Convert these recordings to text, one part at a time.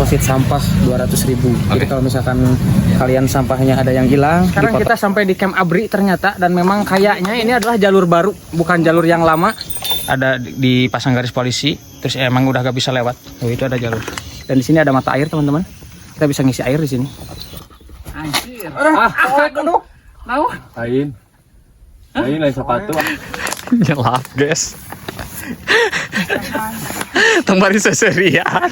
deposit sampah 200.000. Jadi kalau misalkan kalian sampahnya ada yang hilang. Sekarang kita sampai di Camp Abri ternyata, dan memang kayaknya ini adalah jalur baru, bukan jalur yang lama. Ada dipasang garis polisi, terus emang udah gak bisa lewat. Oh, itu ada jalur. Dan di sini ada mata air teman-teman. Kita bisa ngisi air di sini. Anjir. Aduh. Lain sepatu. Nyelap guys. Tembari seserian.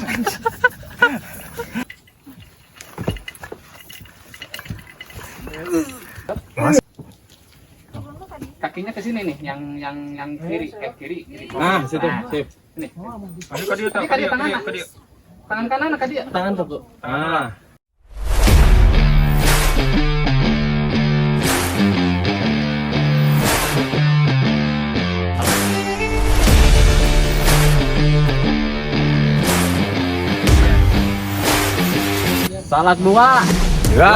Kakinya ke sini nih, yang kiri, kiri. Nah, situ, sip. Ini. Kadi Tangan kanan ke dia. Tangan tuh. Ah. Salak 2. Ya.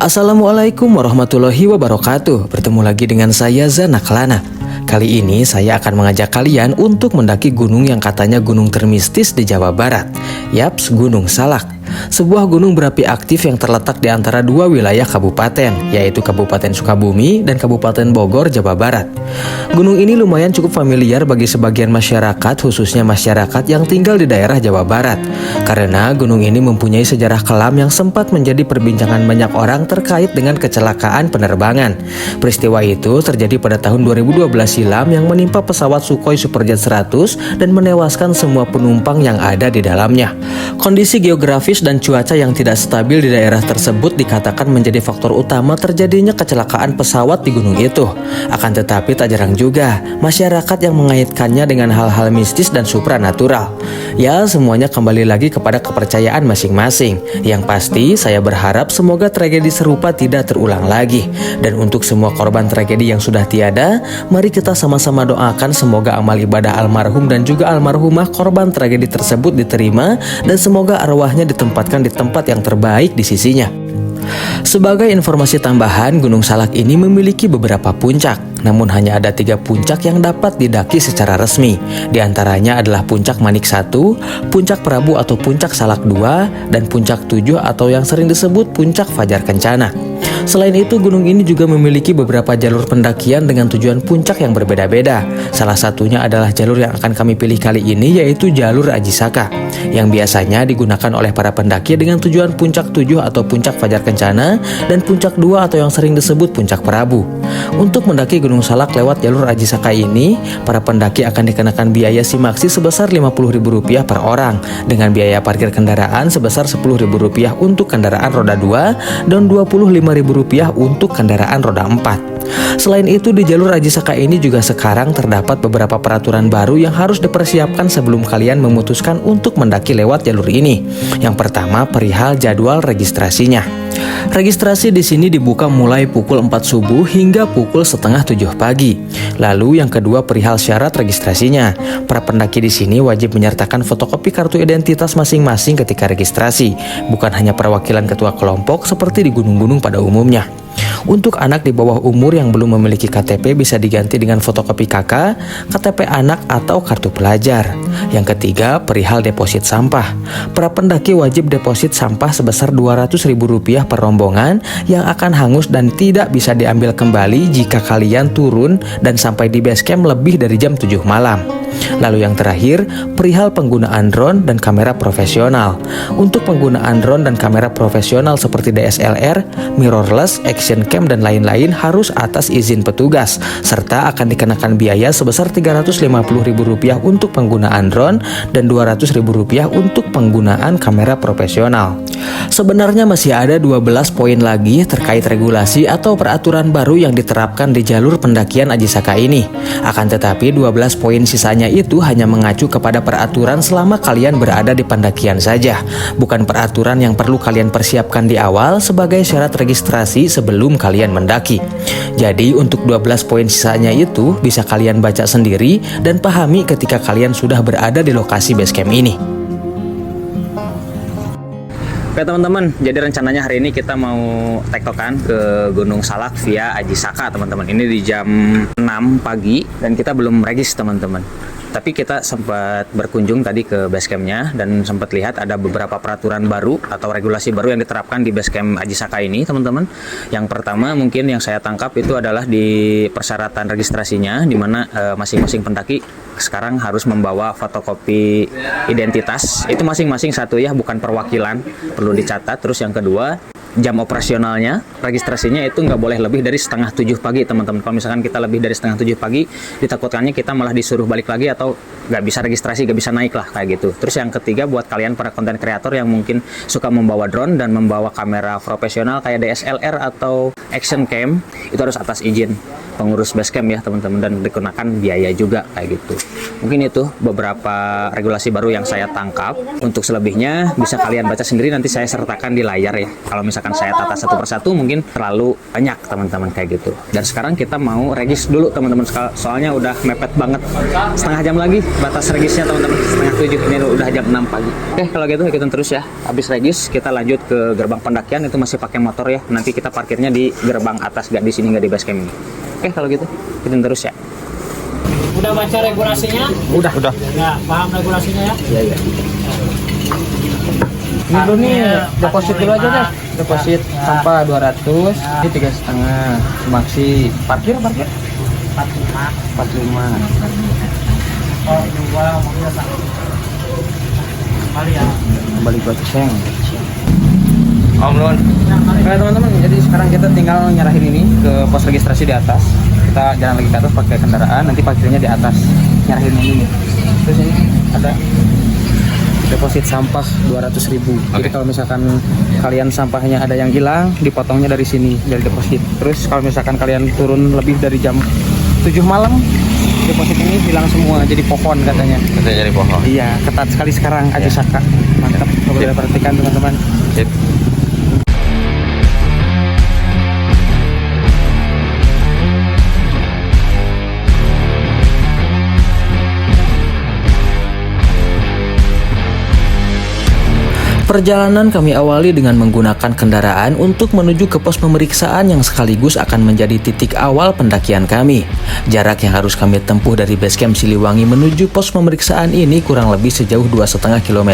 Assalamualaikum warahmatullahi wabarakatuh. Bertemu lagi dengan saya Zanaklana. Kali ini saya akan mengajak kalian untuk mendaki gunung yang katanya gunung termistis di Jawa Barat. Yaps, Gunung Salak. Sebuah gunung berapi aktif yang terletak di antara dua wilayah kabupaten, yaitu Kabupaten Sukabumi dan Kabupaten Bogor, Jawa Barat. Gunung ini lumayan cukup familiar bagi sebagian masyarakat, khususnya masyarakat yang tinggal di daerah Jawa Barat. Karena gunung ini mempunyai sejarah kelam yang sempat menjadi perbincangan banyak orang terkait dengan kecelakaan penerbangan. Peristiwa itu terjadi pada tahun 2012 silam yang menimpa pesawat Sukhoi Superjet 100 dan menewaskan semua penumpang yang ada di dalamnya. Kondisi geografis dan cuaca yang tidak stabil di daerah tersebut dikatakan menjadi faktor utama terjadinya kecelakaan pesawat di gunung itu. Akan tetapi tak jarang juga masyarakat yang mengaitkannya dengan hal-hal mistis dan supranatural. Ya, semuanya kembali lagi kepada kepercayaan masing-masing. Yang pasti saya berharap semoga tragedi serupa tidak terulang lagi. Dan untuk semua korban tragedi yang sudah tiada, mari kita sama-sama doakan semoga amal ibadah almarhum dan juga almarhumah korban tragedi tersebut diterima, dan semoga arwahnya ditempatkan di tempat yang terbaik di sisinya. Sebagai informasi tambahan, Gunung Salak ini memiliki beberapa puncak, namun hanya ada 3 puncak yang dapat didaki secara resmi. Di antaranya adalah Puncak Manik 1, Puncak Prabu atau Puncak Salak 2, dan Puncak 7 atau yang sering disebut Puncak Fajar Kencana. Selain itu, gunung ini juga memiliki beberapa jalur pendakian dengan tujuan puncak yang berbeda-beda. Salah satunya adalah jalur yang akan kami pilih kali ini, yaitu jalur Ajisaka, yang biasanya digunakan oleh para pendaki dengan tujuan Puncak 7 atau Puncak Fajar Kencana, dan Puncak 2 atau yang sering disebut Puncak Prabu. Untuk mendaki Gunung Salak lewat jalur Ajisaka ini, para pendaki akan dikenakan biaya simaksi sebesar Rp50.000 per orang, dengan biaya parkir kendaraan sebesar Rp10.000 untuk kendaraan roda 2 dan Rp25.000 untuk kendaraan roda 4. Selain itu, di jalur Ajisaka ini juga sekarang terdapat beberapa peraturan baru yang harus dipersiapkan sebelum kalian memutuskan untuk mendaki lewat jalur ini. Yang pertama, perihal jadwal registrasinya. Registrasi di sini dibuka mulai pukul 4 subuh hingga pukul setengah 7 pagi. Lalu yang kedua, perihal syarat registrasinya. Para pendaki di sini wajib menyertakan fotokopi kartu identitas masing-masing ketika registrasi, bukan hanya perwakilan ketua kelompok seperti di gunung-gunung pada umumnya. Untuk anak di bawah umur yang belum memiliki KTP bisa diganti dengan fotokopi KK, KTP anak atau kartu pelajar. Yang ketiga, perihal deposit sampah. Para pendaki wajib deposit sampah sebesar Rp200.000 per rombongan yang akan hangus dan tidak bisa diambil kembali jika kalian turun dan sampai di base camp lebih dari jam 7 malam. Lalu yang terakhir, perihal penggunaan drone dan kamera profesional. Untuk penggunaan drone dan kamera profesional seperti DSLR, mirrorless, action cam dan lain-lain harus atas izin petugas, serta akan dikenakan biaya sebesar Rp350.000 untuk penggunaan drone dan Rp200.000 untuk penggunaan kamera profesional. Sebenarnya masih ada 12 poin lagi terkait regulasi atau peraturan baru yang diterapkan di jalur pendakian Ajisaka ini. Akan tetapi 12 poin sisanya ketentuannya itu hanya mengacu kepada peraturan selama kalian berada di pendakian saja, bukan peraturan yang perlu kalian persiapkan di awal sebagai syarat registrasi sebelum kalian mendaki. Jadi untuk 12 poin sisanya itu bisa kalian baca sendiri dan pahami ketika kalian sudah berada di lokasi base camp ini. Oke teman-teman, jadi rencananya hari ini kita mau tektokan ke Gunung Salak via Aji Saka teman-teman. Ini di jam 6 pagi dan kita belum regis teman-teman. Tapi kita sempat berkunjung tadi ke base campnya dan sempat lihat ada beberapa peraturan baru atau regulasi baru yang diterapkan di base camp Aji Saka ini teman-teman. Yang pertama mungkin yang saya tangkap itu adalah di persyaratan registrasinya, di mana masing-masing pendaki sekarang harus membawa fotokopi identitas. Itu masing-masing satu ya, bukan perwakilan, perlu dicatat. Terus yang kedua, jam operasionalnya, registrasinya itu nggak boleh lebih dari setengah 7 pagi teman-teman. Kalau misalkan kita lebih dari setengah 7 pagi, ditakutkannya kita malah disuruh balik lagi atau nggak bisa registrasi, nggak bisa naik lah kayak gitu. Terus yang ketiga buat kalian para konten kreator yang mungkin suka membawa drone dan membawa kamera profesional kayak DSLR atau action cam, itu harus atas izin pengurus base camp ya teman-teman, dan dikenakan biaya juga kayak gitu. Mungkin itu beberapa regulasi baru yang saya tangkap. Untuk selebihnya bisa kalian baca sendiri, nanti saya sertakan di layar ya. Kalau misalkan saya tata satu persatu mungkin terlalu banyak teman-teman kayak gitu. Dan sekarang kita mau regis dulu teman-teman, soalnya udah mepet banget, setengah jam lagi batas regisnya teman-teman, setengah 7, ini udah jam 6 pagi. Oke kalau gitu ikutin terus ya. Habis regis kita lanjut ke gerbang pendakian, itu masih pakai motor ya, nanti kita parkirnya di gerbang atas, gak di sini, gak di base camp ini. Oke kalau gitu ikutin terus ya. Udah baca regulasinya? Udah. Ya, paham regulasinya ya? Iya. Ini dulu nih, deposit dulu aja deh. Deposit sampah 200, ini 3,5. Maksi parkir 45. Oh, 2 mobil satu. Kali ya. Kembali goceng. Om Lun. Oke teman-teman, jadi sekarang kita tinggal nyerahin ini ke pos registrasi di atas. Kita jalan lagi ke atas pakai kendaraan, nanti parkirnya di atas. Nyerahin ini nih. Terus ini ada deposit sampah 200.000. Jadi kalau misalkan kalian sampahnya ada yang hilang, dipotongnya dari sini, dari deposit. Terus kalau misalkan kalian turun lebih dari jam 7 malam, deposit ini hilang semua, jadi pohon katanya. Katanya jadi pohon. Iya, ketat sekali sekarang Aji Saka. Mantap, coba kita perhatikan teman-teman. Sip. Perjalanan kami awali dengan menggunakan kendaraan untuk menuju ke pos pemeriksaan yang sekaligus akan menjadi titik awal pendakian kami. Jarak yang harus kami tempuh dari base camp Siliwangi menuju pos pemeriksaan ini kurang lebih sejauh 2,5 km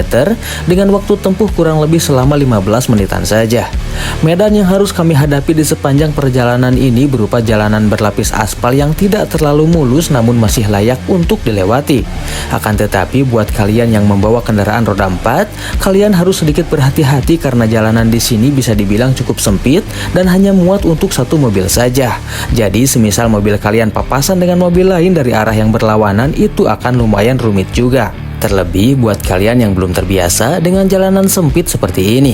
dengan waktu tempuh kurang lebih selama 15 menitan saja. Medan yang harus kami hadapi di sepanjang perjalanan ini berupa jalanan berlapis aspal yang tidak terlalu mulus namun masih layak untuk dilewati. Akan tetapi buat kalian yang membawa kendaraan roda 4, kalian harus sedikit berhati-hati karena jalanan di sini bisa dibilang cukup sempit dan hanya muat untuk satu mobil saja. Jadi semisal mobil kalian papasan dengan mobil lain dari arah yang berlawanan, itu akan lumayan rumit juga. Terlebih buat kalian yang belum terbiasa dengan jalanan sempit seperti ini.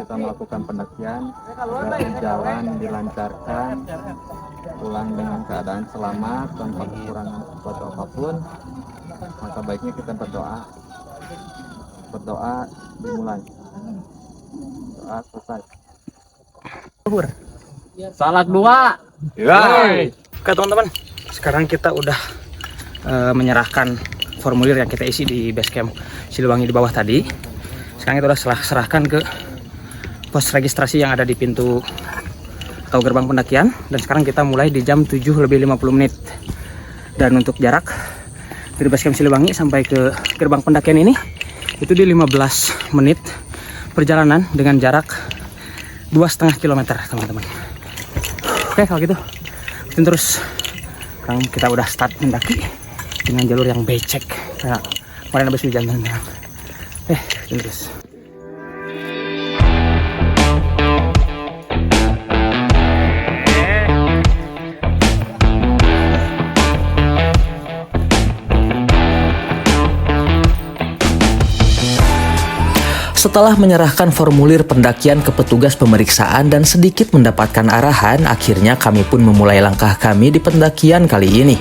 Kita melakukan pendakian dan jalan dilancarkan, pulang dengan keadaan selamat tanpa kekurangan sesuatu apapun, maka baiknya kita berdoa dimulai, doa selesai. Salak 2. Oke teman-teman, sekarang kita udah menyerahkan formulir yang kita isi di base camp Siliwangi di bawah tadi. Sekarang kita udah serahkan ke pos registrasi yang ada di pintu atau gerbang pendakian, dan sekarang kita mulai di jam 7:50. Dan untuk jarak dari base camp Siliwangi sampai ke gerbang pendakian ini itu di 15 menit perjalanan dengan jarak 2,5 km teman-teman. Oke, kalau gitu ikutin terus. Sekarang kita udah start mendaki dengan jalur yang becek kayak kemarin habis hujan teman-teman. Ikutin terus. Setelah menyerahkan formulir pendakian ke petugas pemeriksaan dan sedikit mendapatkan arahan, akhirnya kami pun memulai langkah kami di pendakian kali ini.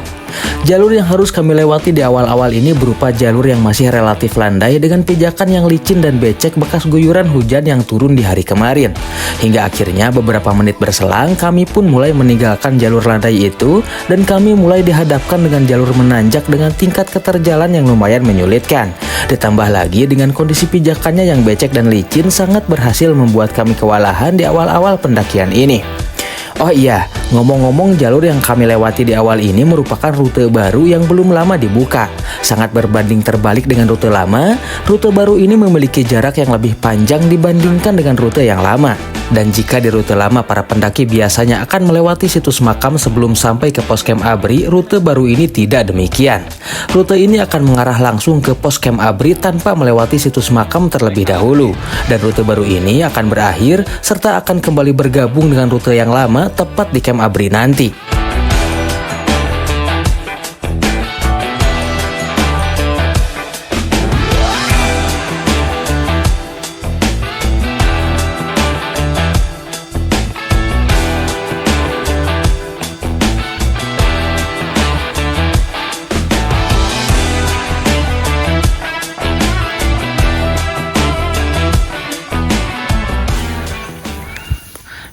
Jalur yang harus kami lewati di awal-awal ini berupa jalur yang masih relatif landai dengan pijakan yang licin dan becek bekas guyuran hujan yang turun di hari kemarin. Hingga akhirnya beberapa menit berselang, kami pun mulai meninggalkan jalur landai itu dan kami mulai dihadapkan dengan jalur menanjak dengan tingkat keterjalan yang lumayan menyulitkan. Ditambah lagi dengan kondisi pijakannya yang becek dan licin sangat berhasil membuat kami kewalahan di awal-awal pendakian ini. Oh iya, ngomong-ngomong jalur yang kami lewati di awal ini merupakan rute baru yang belum lama dibuka. Sangat berbanding terbalik dengan rute lama, rute baru ini memiliki jarak yang lebih panjang dibandingkan dengan rute yang lama. Dan jika di rute lama para pendaki biasanya akan melewati situs makam sebelum sampai ke pos camp ABRI, rute baru ini tidak demikian. Rute ini akan mengarah langsung ke pos camp ABRI tanpa melewati situs makam terlebih dahulu. Dan rute baru ini akan berakhir serta akan kembali bergabung dengan rute yang lama tepat di camp ABRI nanti.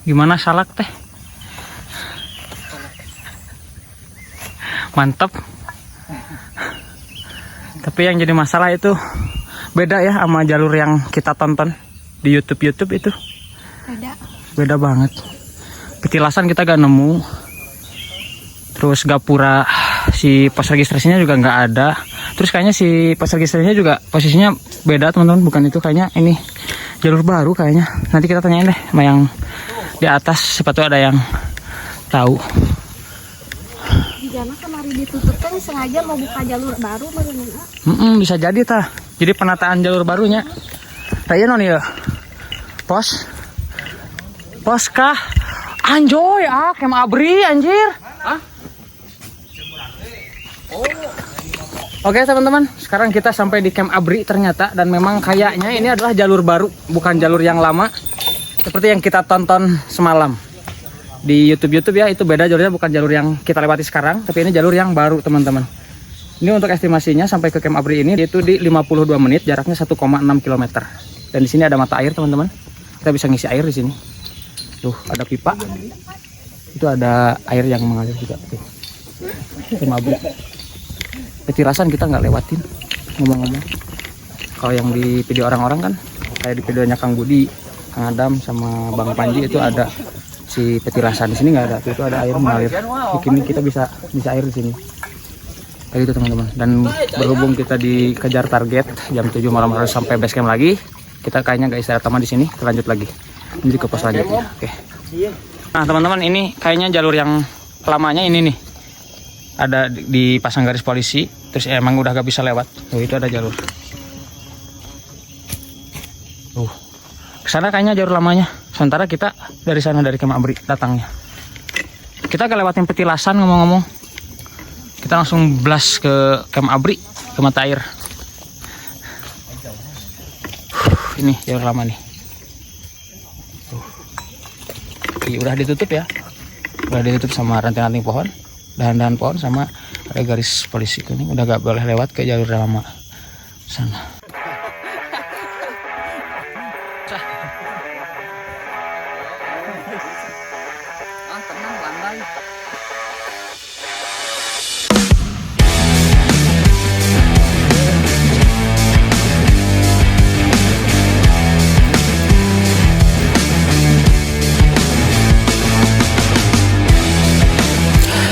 Gimana salak teh? Mantap. Tapi yang jadi masalah itu beda ya sama jalur yang kita tonton di YouTube itu. Beda banget. Petilasan kita gak nemu. Terus gapura si pos registrasinya juga nggak ada. Terus kayaknya si pos registrasinya juga posisinya beda teman-teman. Bukan itu, kayaknya ini jalur baru kayaknya. Nanti kita tanyain deh sama yang di atas, siapa tuh ada yang tahu. Jangan kemarin ditutup kan sengaja mau buka jalur baru bagaimana? Bisa jadi tah. Jadi penataan jalur barunya. Raya non ya. Pos kah? Anjoy camp ABRI anjir. Oke teman-teman, sekarang kita sampai di camp ABRI ternyata, dan memang kayaknya ini adalah jalur baru, bukan jalur yang lama seperti yang kita tonton semalam di YouTube ya. Itu beda jalurnya, bukan jalur yang kita lewati sekarang, tapi ini jalur yang baru teman-teman. Ini untuk estimasinya sampai ke camp ABRI ini itu di 52 menit, jaraknya 1,6 km. Dan di sini ada mata air teman-teman, kita bisa ngisi air di sini. Tuh ada pipa, itu ada air yang mengalir juga. Tuh camp ABRI. Petirasan kita nggak lewatin, ngomong-ngomong. Kalau yang di video orang-orang kan, kayak di videonya Kang Budi, Kang Adam sama Bang Panji itu ada si petirasan. Di sini nggak ada, itu ada air mengalir. Ini kita bisa air di sini. Kayak gitu teman-teman. Dan berhubung kita dikejar target jam 7 malam harus sampai base camp lagi, kita kayaknya nggak istirahat lama di sini, lanjut lagi menuju ke pos selanjutnya. Oke. Nah teman-teman, ini kayaknya jalur yang lamanya ini nih. Ada di pasang garis polisi, terus emang udah gak bisa lewat. Tuh itu ada jalur. Tuh. Kesana kayaknya jalur lamanya. Sementara kita dari sana, dari camp ABRI datangnya. Kita gak lewatin petilasan ngomong-ngomong. Kita langsung blast ke camp ABRI, ke mata air. Ini jalur lama nih. Udah ditutup ya. Udah ditutup sama ranting-ranting pohon, dahan-dahan pohon, sama ada garis polisi. Ini udah gak boleh lewat ke jalur lama sana.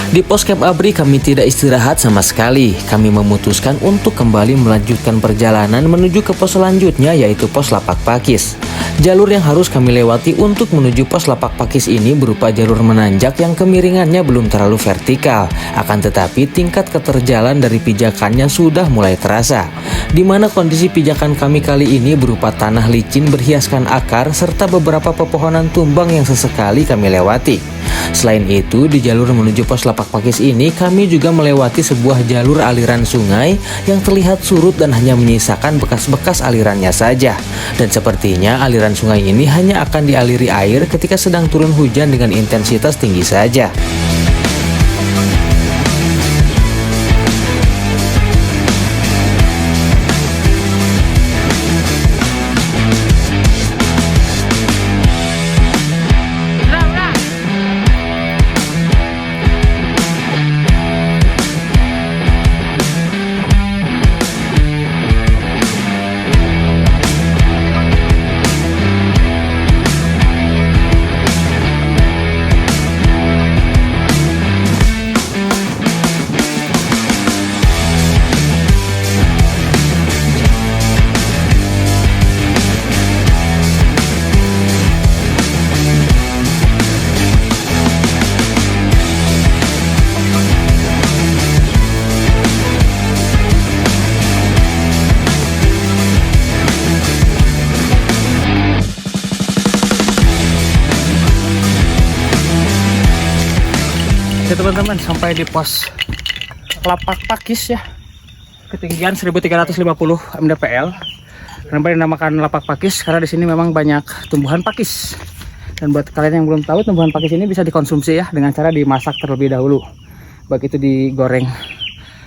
Di pos camp ABRI kami tidak istirahat sama sekali. Kami memutuskan untuk kembali melanjutkan perjalanan menuju ke pos selanjutnya, yaitu pos Lapak Pakis. Jalur yang harus kami lewati untuk menuju pos lapak pakis ini berupa jalur menanjak yang kemiringannya belum terlalu vertikal. Akan tetapi tingkat keterjalan dari pijakannya sudah mulai terasa. Di mana kondisi pijakan kami kali ini berupa tanah licin berhiaskan akar serta beberapa pepohonan tumbang yang sesekali kami lewati. Selain itu, di jalur menuju pos lapak pakis ini kami juga melewati sebuah jalur aliran sungai yang terlihat surut dan hanya menyisakan bekas-bekas alirannya saja. Dan sepertinya aliran sungai ini hanya akan dialiri air ketika sedang turun hujan dengan intensitas tinggi saja. Ya teman-teman, sampai di pos lapak pakis ya, ketinggian 1350 mdpl. Kenapa dinamakan lapak pakis? Karena di sini memang banyak tumbuhan pakis. Dan buat kalian yang belum tahu, tumbuhan pakis ini bisa dikonsumsi ya dengan cara dimasak terlebih dahulu. Baik itu digoreng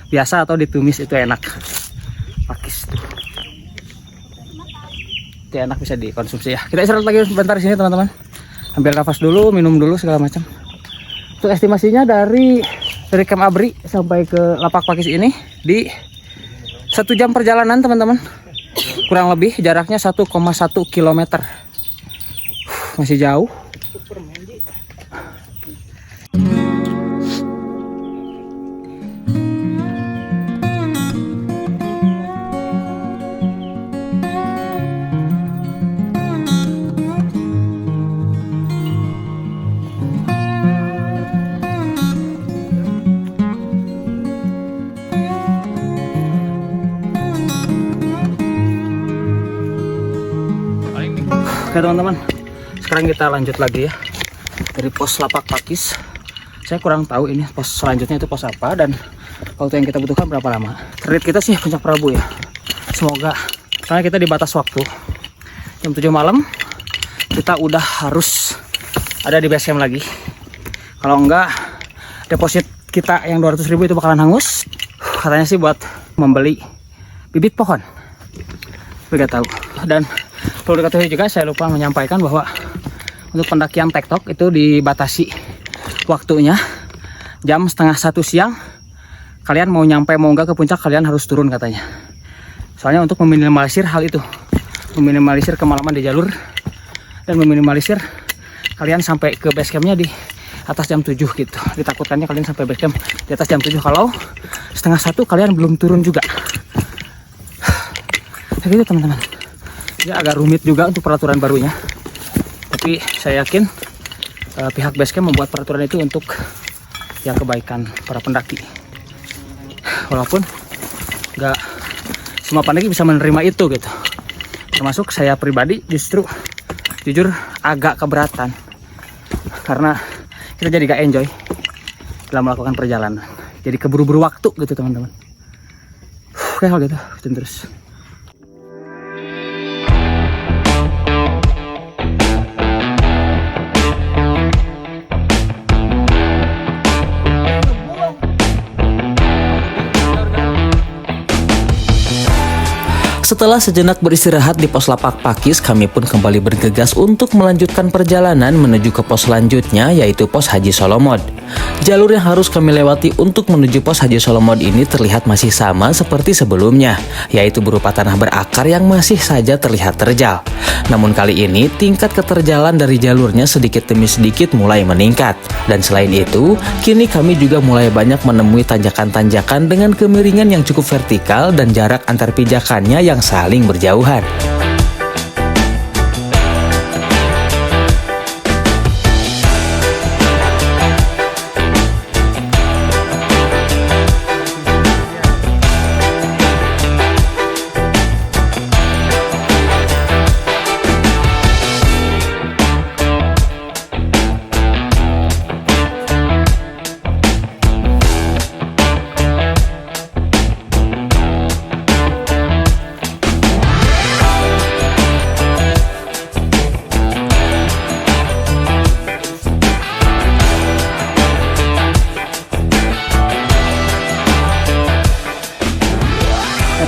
biasa atau ditumis, itu enak. Pakis tuh, itu enak, bisa dikonsumsi ya. Kita istirahat lagi sebentar di sini teman-teman. Ambil nafas dulu, minum dulu segala macam. Untuk estimasinya dari Camp Abri sampai ke lapak pakis ini di 1 jam perjalanan teman-teman. Kurang lebih jaraknya 1,1 km. Masih jauh. Oke teman-teman, sekarang kita lanjut lagi ya dari pos lapak pakis. Saya kurang tahu ini pos selanjutnya itu pos apa dan waktu yang kita butuhkan berapa lama. Target kita sih Puncak Prabu ya, semoga, karena kita di batas waktu jam 7 malam kita udah harus ada di base camp lagi. Kalau enggak, deposit kita yang 200.000 itu bakalan hangus. Katanya sih buat membeli bibit pohon, tapi gak tahu. Dan perlu diketahui juga, saya lupa menyampaikan bahwa untuk pendakian tektok itu dibatasi waktunya jam 12:30 siang. Kalian mau nyampe mau enggak ke puncak, kalian harus turun katanya. Soalnya untuk meminimalisir hal itu, meminimalisir kemalaman di jalur dan meminimalisir kalian sampai ke base campnya di atas jam 7 gitu. Ditakutkannya kalian sampai base camp di atas jam 7 kalau 12:30 kalian belum turun juga. Kayak gitu teman-teman. Ya agak rumit juga untuk peraturan barunya, tapi saya yakin pihak basecamp membuat peraturan itu untuk ya kebaikan para pendaki. Walaupun nggak semua pendaki bisa menerima itu gitu, termasuk saya pribadi. Justru jujur agak keberatan karena kita jadi gak enjoy dalam melakukan perjalanan, jadi keburu-buru waktu gitu teman-teman. Oke kalau gitu ikutin terus. Setelah sejenak beristirahat di pos lapak pakis, kami pun kembali bergegas untuk melanjutkan perjalanan menuju ke pos selanjutnya, yaitu pos Haji Solomod. Jalur yang harus kami lewati untuk menuju pos Haji Solomod ini terlihat masih sama seperti sebelumnya, yaitu berupa tanah berakar yang masih saja terlihat terjal. Namun kali ini tingkat keterjalan dari jalurnya sedikit demi sedikit mulai meningkat. Dan selain itu, kini kami juga mulai banyak menemui tanjakan-tanjakan dengan kemiringan yang cukup vertikal dan jarak antar pijakannya yang saling berjauhan.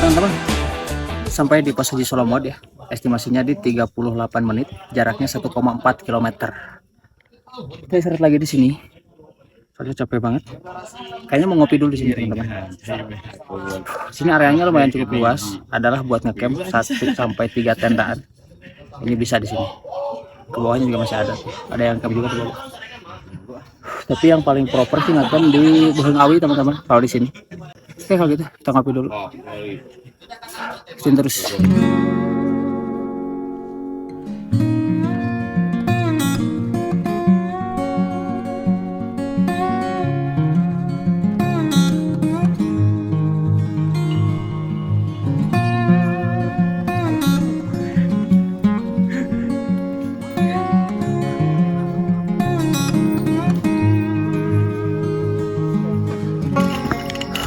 teman-teman, sampai di pos Haji Solomod ya. Estimasinya di 38 menit, jaraknya 1,4 km. Kita istirahat lagi di sini. Soalnya capek banget. Kayaknya mau ngopi dulu di sini teman-teman. Sini areanya lumayan cukup luas, adalah buat ngecamp 1 sampai 3 tendaan. Ini bisa di sini. Ke bawahnya juga masih ada. Ada yang camp juga di bawah. Tapi yang paling proper sih ngecamp di Beheung Awi teman-teman. Kalau di sini. Oke kalau gitu kita ngopi dulu. Ikutin terus.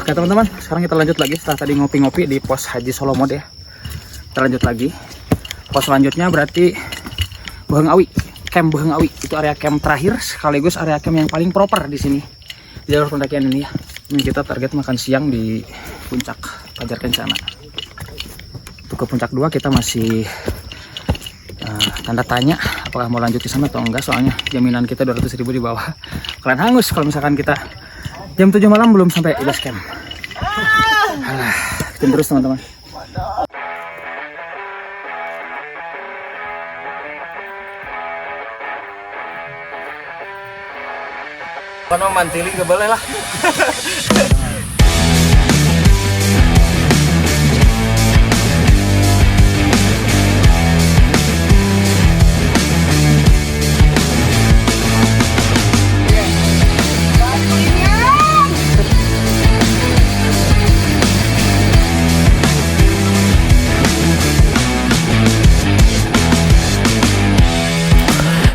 Oke teman-teman, sekarang kita lanjut lagi setelah tadi ngopi-ngopi di pos Haji Solomod ya. Kita lanjut lagi. Pos selanjutnya berarti Beheung Awi, camp Beheung Awi. Itu area camp terakhir sekaligus area camp yang paling proper di sini. Di jalur pendakian ini ya. Ini kita target makan siang di puncak Pajar Kencana. Untuk ke puncak 2 kita masih tanda tanya apakah mau lanjut di sana atau enggak, soalnya jaminan kita 200.000 di bawah. Kalian hangus kalau misalkan kita jam 7 malam belum sampai di base camp. Ikutin terus teman-teman. Kalau mantili gak boleh lah.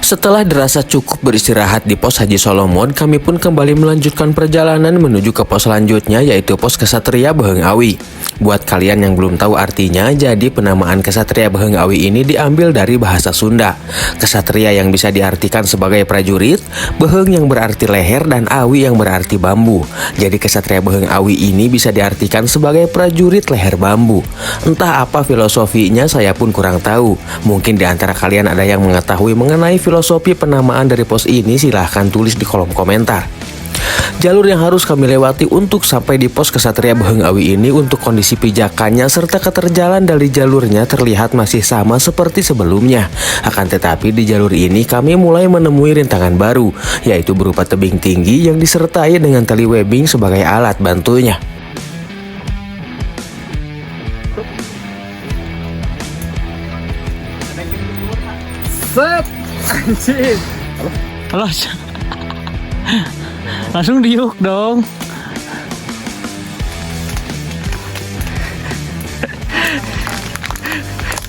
Setelah dirasa cukup beristirahat di pos Haji Solomod, kami pun kembali melanjutkan perjalanan menuju ke pos selanjutnya, yaitu pos Kesatria Beheung Awi. Buat kalian yang belum tahu artinya, jadi penamaan Kesatria Beheung Awi ini diambil dari bahasa Sunda. Kesatria yang bisa diartikan sebagai prajurit, Beheung yang berarti leher, dan Awi yang berarti bambu. Jadi Kesatria Beheung Awi ini bisa diartikan sebagai prajurit leher bambu. Entah apa filosofinya, saya pun kurang tahu. Mungkin di antara kalian ada yang mengetahui mengenai filosofi penamaan dari pos ini, silahkan tulis di kolom komentar. Jalur yang harus kami lewati untuk sampai di pos Kesatria Beheung Awi ini, untuk kondisi pijakannya serta keterjalan dari jalurnya terlihat masih sama seperti sebelumnya. Akan tetapi di jalur ini kami mulai menemui rintangan baru, yaitu berupa tebing tinggi yang disertai dengan tali webbing sebagai alat bantunya. Set, anjing. Halo. Langsung diuk dong.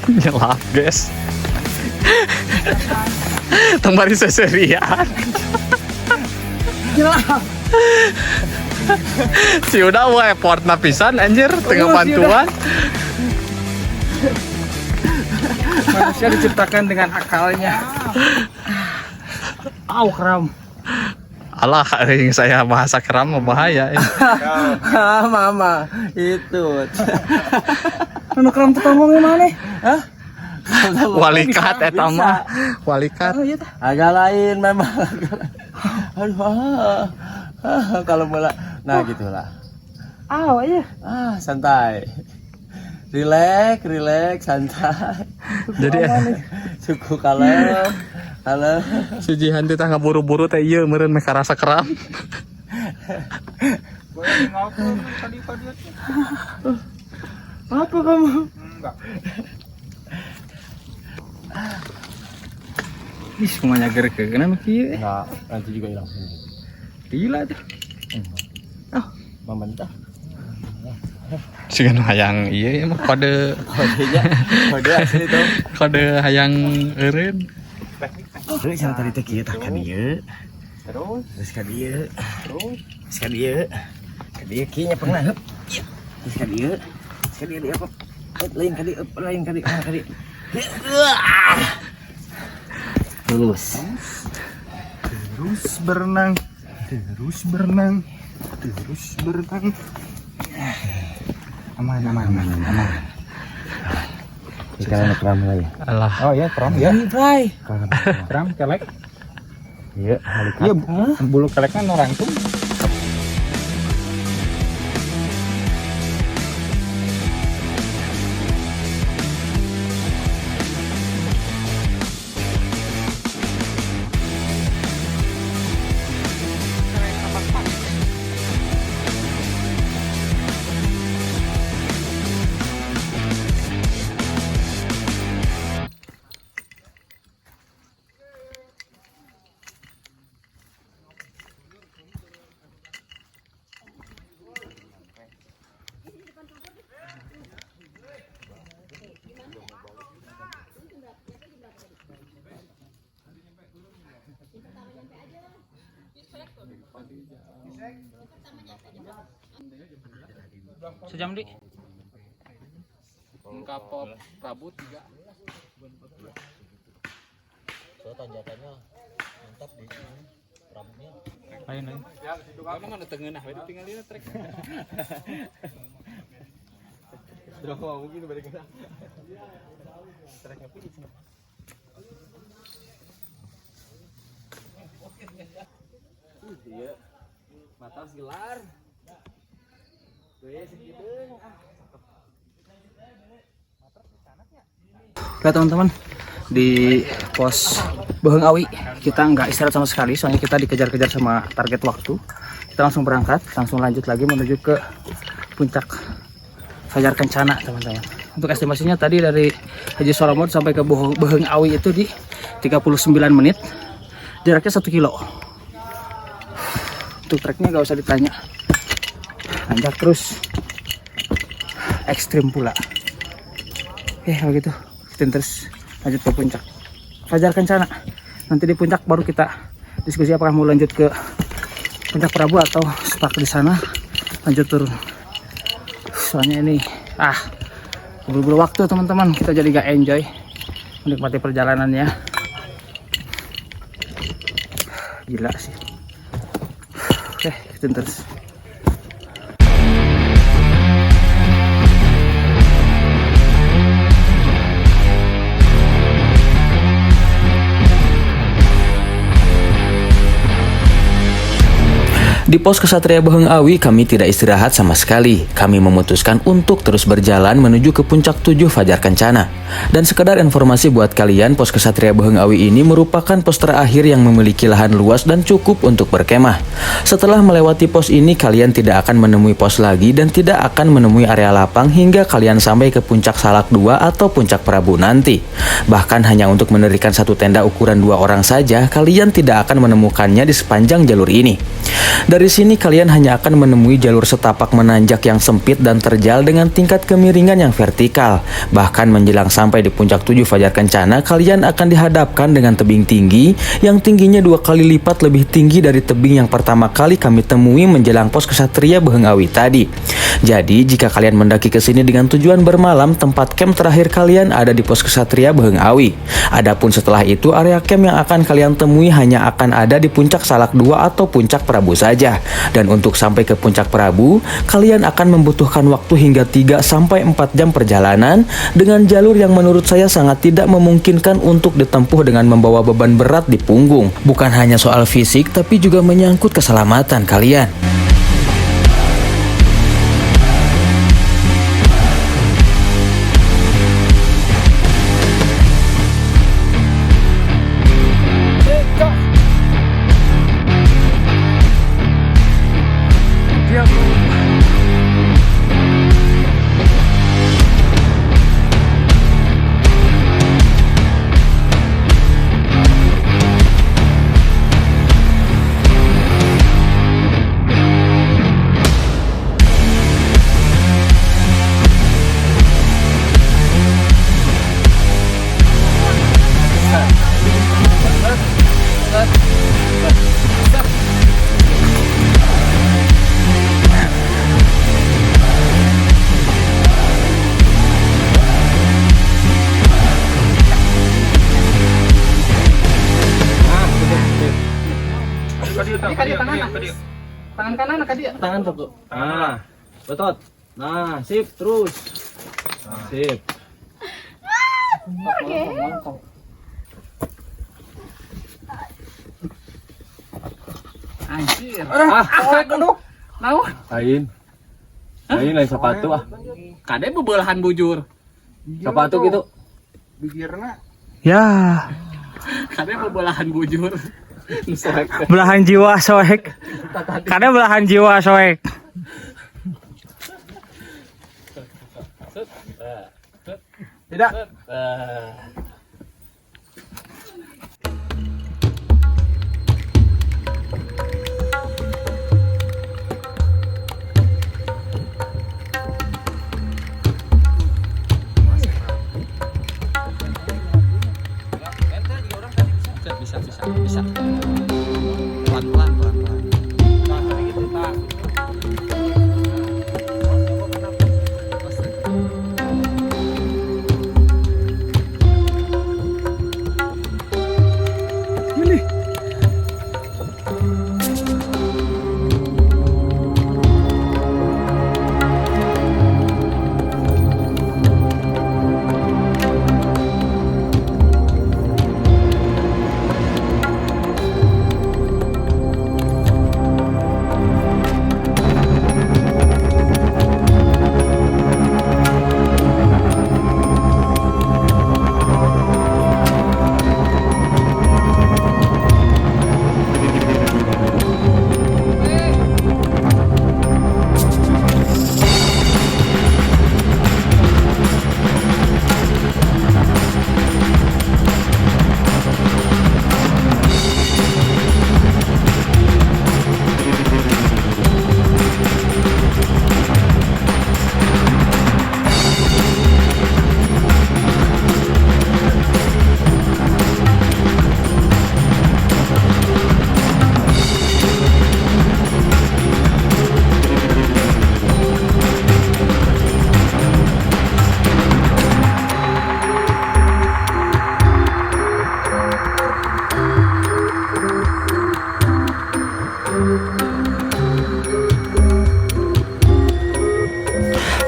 Nyelap guys. Tembari seserian. Nyelap. Si udah effort napisan anjir tengah bantuan. Manusia diciptakan dengan akalnya. Au kram. Alah, yang saya bahasa keram bahaya. Mama, itu. Anu kram tuh ngomongnya mana? Hah? Walikat eta mah. Walikat. Agak lain memang. Aduh. Kalau bola. Nah, gitulah. Aja. Santai. Relax, santai. Jadi suku kalem. Halo. si Jihan teh ngaburu-buru teh ieu meureun meh karasa keram. Apa kamu? Enggak. Ih, semuanya gerak-gerak kieu. Enggak, nanti juga hilang. Gila tuh. Oh, membantah. Sigan hayang ieu mah kode asli tuh. kode hayang eureun. Terus yang tadi teh kieu tah ka dieu. Terus ka dieu. Terus ka dieu. Ka dieu kieu nya pernah heup. Terus ka dieu. Terus ka dieu apa? Lain ka dieu, lain ka dieu, ka dieu. Terus berenang. Terus berenang. Aman. Sekarang keram mulai. Alah. Oh iya keram ya. Keram kelek. Iya, iya bulu keleknya orang tuh. Sejam di. Kapop Prabu 3. So tanjakannya mantap di Prabunya. Lain. Ya, situ kan ada tengenah, we tinggal ieu trek. Sudah mau mungkin balik ke. Treknya pilih. Iya. Mata silar. Oke teman-teman, di pos Beheung Awi kita nggak istirahat sama sekali, soalnya kita dikejar-kejar sama target waktu. Kita langsung berangkat, langsung lanjut lagi menuju ke puncak Fajar Kencana teman-teman. Untuk estimasinya tadi dari Haji Solomon sampai ke Beheung Awi itu di 39 menit, jaraknya 1 kilo. Untuk treknya nggak usah ditanya, nanjak terus, ekstrim pula. Kalau gitu kita terus lanjut ke puncak Fajar Kencana. Nanti di puncak baru kita diskusi apakah mau lanjut ke puncak Prabu atau stuck di sana lanjut turun. Soalnya ini buru-buru waktu teman-teman, kita jadi gak enjoy menikmati perjalanannya. Gila sih. Oke, kita terus. Di pos Kesatria Beheung Awi kami tidak istirahat sama sekali. Kami memutuskan untuk terus berjalan menuju ke puncak 7 Fajar Kencana. Dan sekedar informasi buat kalian, pos Kesatria Beheung Awi ini merupakan pos terakhir yang memiliki lahan luas dan cukup untuk berkemah. Setelah melewati pos ini, kalian tidak akan menemui pos lagi dan tidak akan menemui area lapang hingga kalian sampai ke puncak Salak 2 atau puncak Prabu nanti. Bahkan hanya untuk mendirikan satu tenda ukuran 2 orang saja, kalian tidak akan menemukannya di sepanjang jalur ini. Dari sini kalian hanya akan menemui jalur setapak menanjak yang sempit dan terjal dengan tingkat kemiringan yang vertikal. Bahkan menjelang sampai di puncak 7 Fajar Kencana, kalian akan dihadapkan dengan tebing tinggi yang tingginya 2 kali lipat lebih tinggi dari tebing yang pertama kali kami temui menjelang pos Kesatria Beheung Awi tadi. Jadi jika kalian mendaki ke sini dengan tujuan bermalam, tempat camp terakhir kalian ada di pos Kesatria Beheung Awi. Adapun setelah itu area camp yang akan kalian temui hanya akan ada di puncak Salak 2 atau puncak Prabu saja. Dan untuk sampai ke puncak Prabu, kalian akan membutuhkan waktu hingga 3-4 jam perjalanan dengan jalur yang menurut saya sangat tidak memungkinkan untuk ditempuh dengan membawa beban berat di punggung. Bukan hanya soal fisik, tapi juga menyangkut keselamatan kalian. Tangan kanan ke dia. Tangan tuh. Betul. Nah, sip terus. Sip. Anjir. Aduh. Naon? Lain sepatu ah. Kade bebelahan bujur. Sepatu gitu. Ya. Kade bebelahan bujur. Belahan jiwa soek. Kade belahan jiwa soek. Tidak. Bisa. Pelan-pelan.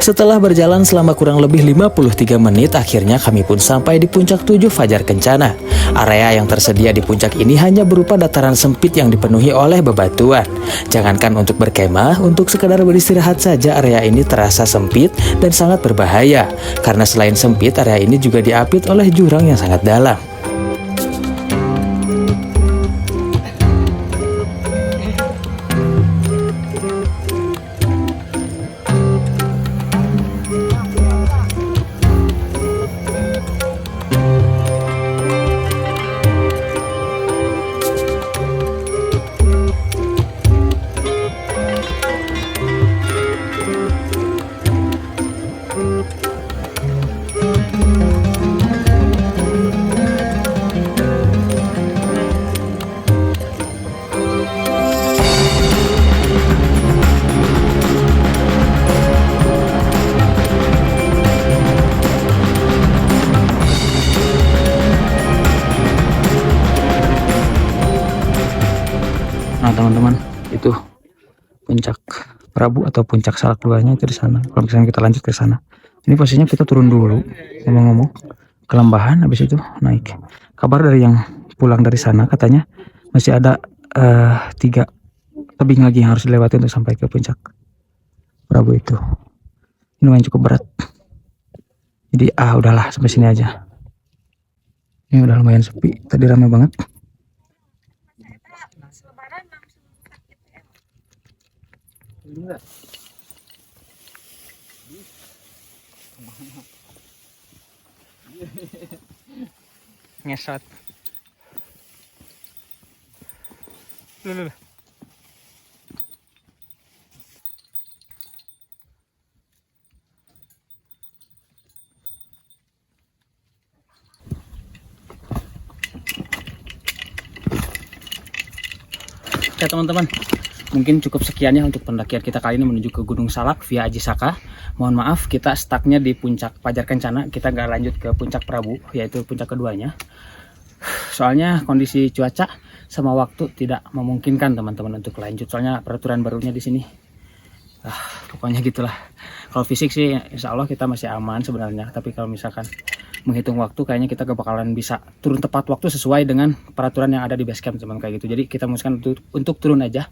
Setelah berjalan selama kurang lebih 53 menit, akhirnya kami pun sampai di puncak 7 Fajar Kencana. Area yang tersedia di puncak ini hanya berupa dataran sempit yang dipenuhi oleh bebatuan. Jangankan untuk berkemah, untuk sekedar beristirahat saja area ini terasa sempit dan sangat berbahaya. Karena selain sempit, area ini juga diapit oleh jurang yang sangat dalam. Nah teman-teman, itu puncak Prabu atau puncak Salak Duanya itu di sana. Kalau misalnya kita lanjut ke sana, ini posisinya kita turun dulu, ngomong-ngomong ke Lembahan, habis itu naik. Kabar dari yang pulang dari sana katanya masih ada 3 tebing lagi yang harus dilewati untuk sampai ke puncak Prabu itu. Ini lumayan cukup berat. Jadi udahlah sampai sini aja. Ini udah lumayan sepi, tadi ramai banget. Ngesot. Lulu. Oke teman-teman, mungkin cukup sekian ya untuk pendakian kita kali ini menuju ke Gunung Salak via Aji Saka. Mohon maaf kita stucknya di puncak Fajar Kencana, kita nggak lanjut ke puncak Prabu, yaitu puncak keduanya. Soalnya kondisi cuaca sama waktu tidak memungkinkan teman-teman untuk lanjut. Soalnya peraturan barunya di sini Pokoknya gitulah. Kalau fisik sih insya Allah kita masih aman sebenarnya, tapi kalau misalkan menghitung waktu kayaknya kita gak bakalan bisa turun tepat waktu sesuai dengan peraturan yang ada di base camp teman kayak gitu. Jadi kita memutuskan untuk turun aja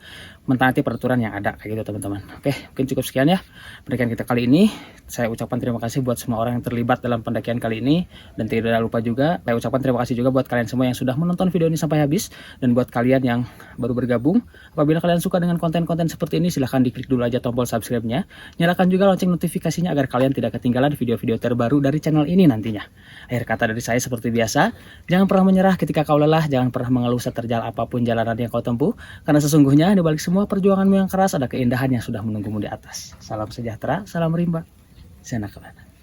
mentaati peraturan yang ada kayak gitu teman-teman. Oke, mungkin cukup sekian ya pendakian kita kali ini. Saya ucapkan terima kasih buat semua orang yang terlibat dalam pendakian kali ini, dan tidak lupa juga saya ucapkan terima kasih juga buat kalian semua yang sudah menonton video ini sampai habis. Dan buat kalian yang baru bergabung, apabila kalian suka dengan konten-konten seperti ini, silahkan diklik dulu aja tombol subscribe-nya. Nyalakan juga lonceng notifikasinya agar kalian tidak ketinggalan video-video terbaru dari channel ini nantinya. Akhir kata dari saya seperti biasa, jangan pernah menyerah ketika kau lelah, jangan pernah mengeluh seterjal apapun jalanan yang kau tempuh, karena sesungguhnya di balik semua perjuanganmu yang keras ada keindahan yang sudah menunggumu di atas. Salam sejahtera, salam rimba, Zana Kelana.